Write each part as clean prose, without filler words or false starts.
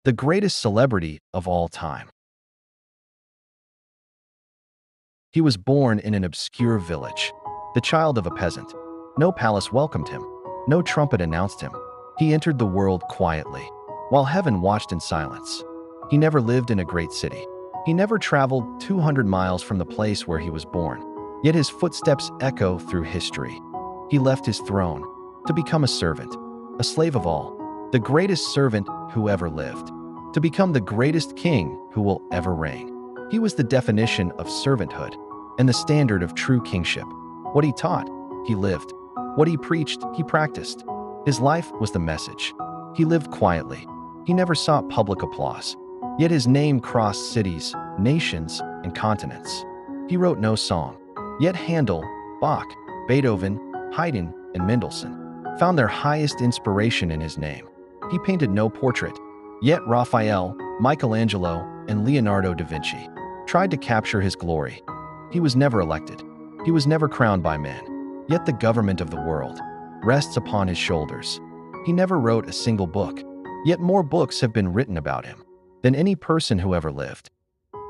the greatest celebrity of all time. He was born in an obscure village, the child of a peasant. No palace welcomed him. No trumpet announced him. He entered the world quietly, while heaven watched in silence. He never lived in a great city. He never traveled 200 miles from the place where he was born, yet his footsteps echo through history. He left his throne to become a servant, a slave of all, the greatest servant who ever lived, to become the greatest king who will ever reign. He was the definition of servanthood and the standard of true kingship. What he taught, he lived. What he preached, he practiced. His life was the message. He lived quietly. He never sought public applause. Yet his name crossed cities, nations, and continents. He wrote no song. Yet Handel, Bach, Beethoven, Haydn, and Mendelssohn found their highest inspiration in his name. He painted no portrait. Yet Raphael, Michelangelo, and Leonardo da Vinci tried to capture his glory. He was never elected. He was never crowned by man. Yet the government of the world rests upon his shoulders. He never wrote a single book. Yet more books have been written about him than any person who ever lived.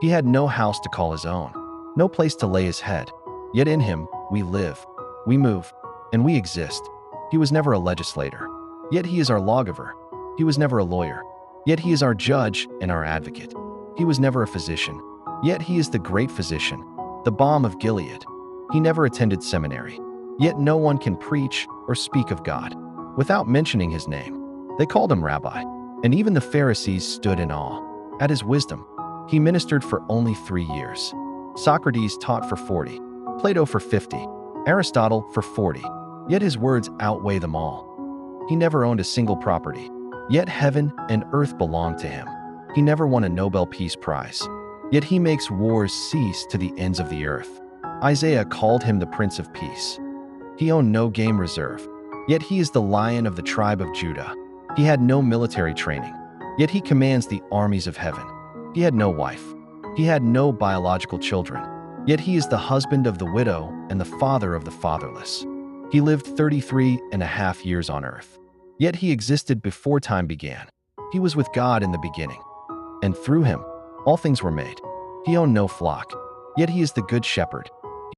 He had no house to call his own, no place to lay his head. Yet in him, we live, we move, and we exist. He was never a legislator. Yet he is our lawgiver. He was never a lawyer. Yet he is our judge and our advocate. He was never a physician. Yet he is the great physician, the balm of Gilead. He never attended seminary. Yet no one can preach or speak of God without mentioning his name. They called him Rabbi, and even the Pharisees stood in awe at his wisdom. He ministered for only 3 years. Socrates taught for 40, Plato for 50, Aristotle for 40. Yet his words outweigh them all. He never owned a single property. Yet heaven and earth belong to him. He never won a Nobel Peace Prize. Yet he makes wars cease to the ends of the earth. Isaiah called him the Prince of Peace. He owned no game reserve. Yet he is the Lion of the tribe of Judah. He had no military training. Yet he commands the armies of heaven. He had no wife. He had no biological children. Yet he is the husband of the widow and the father of the fatherless. He lived 33.5 years on earth. Yet he existed before time began. He was with God in the beginning, and through him all things were made. He owned no flock. Yet he is the good shepherd.